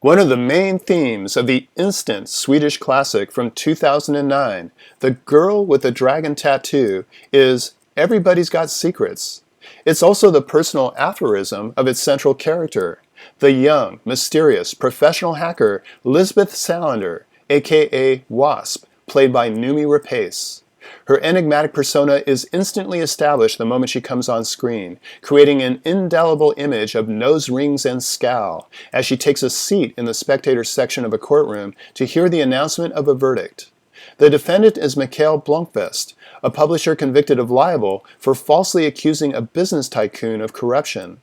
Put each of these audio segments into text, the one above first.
One of the main themes of the instant Swedish classic from 2009, The Girl with the Dragon Tattoo, is everybody's got secrets. It's also the personal aphorism of its central character, the young, mysterious, professional hacker Lisbeth Salander, aka Wasp, played by Noomi Rapace. Her enigmatic persona is instantly established the moment she comes on screen, creating an indelible image of nose rings and scowl as she takes a seat in the spectator section of a courtroom to hear the announcement of a verdict. The defendant is Mikael Blomkvist, a publisher convicted of libel for falsely accusing a business tycoon of corruption.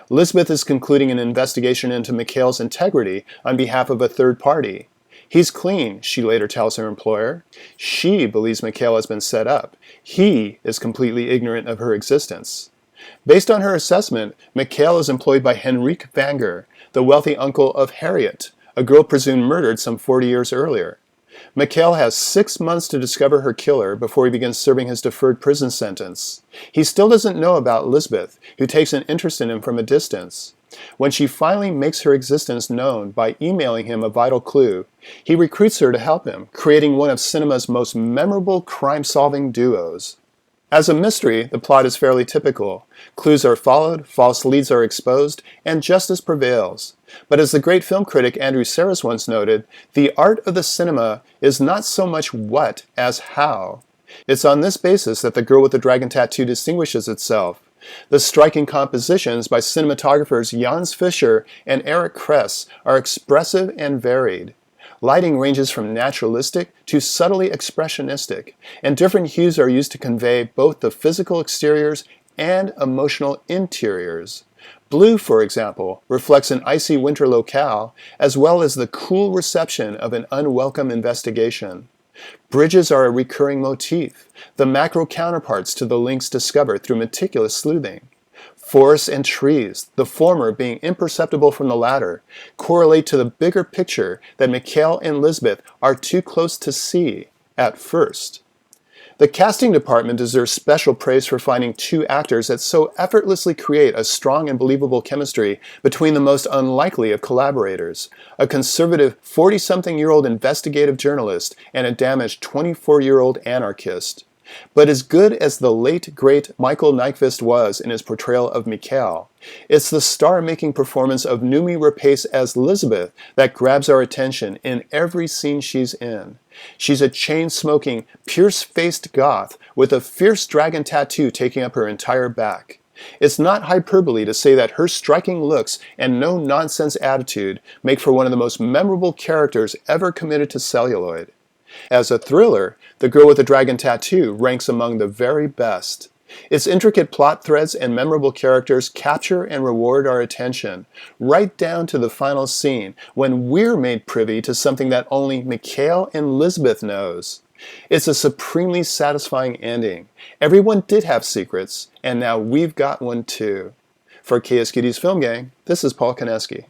Lisbeth is concluding an investigation into Mikael's integrity on behalf of a third party. He's clean, she later tells her employer. She believes Mikael has been set up. He is completely ignorant of her existence. Based on her assessment, Mikael is employed by Henrik Vanger, the wealthy uncle of Harriet, a girl presumed murdered some 40 years earlier. Mikael has 6 months to discover her killer before he begins serving his deferred prison sentence. He still doesn't know about Lisbeth, who takes an interest in him from a distance. When she finally makes her existence known by emailing him a vital clue, he recruits her to help him, creating one of cinema's most memorable crime-solving duos. As a mystery, the plot is fairly typical. Clues are followed, false leads are exposed, and justice prevails. But as the great film critic Andrew Sarris once noted, the art of the cinema is not so much what as how. It's on this basis that The Girl with the Dragon Tattoo distinguishes itself. The striking compositions by cinematographers Jans Fischer and Eric Kress are expressive and varied. Lighting ranges from naturalistic to subtly expressionistic, and different hues are used to convey both the physical exteriors and emotional interiors. Blue, for example, reflects an icy winter locale, as well as the cool reception of an unwelcome investigation. Bridges are a recurring motif, the macro counterparts to the links discovered through meticulous sleuthing. Forests and trees, the former being imperceptible from the latter, correlate to the bigger picture that Mikael and Lisbeth are too close to see at first. The casting department deserves special praise for finding two actors that so effortlessly create a strong and believable chemistry between the most unlikely of collaborators, a conservative 40-something-year-old investigative journalist and a damaged 24-year-old anarchist. But as good as the late, great Michael Nyqvist was in his portrayal of Mikael, it's the star-making performance of Noomi Rapace as Lisbeth that grabs our attention in every scene she's in. She's a chain-smoking, pierce-faced goth with a fierce dragon tattoo taking up her entire back. It's not hyperbole to say that her striking looks and no-nonsense attitude make for one of the most memorable characters ever committed to celluloid. As a thriller, The Girl with the Dragon Tattoo ranks among the very best. Its intricate plot threads and memorable characters capture and reward our attention, right down to the final scene when we're made privy to something that only Mikael and Lisbeth knows. It's a supremely satisfying ending. Everyone did have secrets, and now we've got one too. For KSQD's Film Gang, this is Paul Koneski.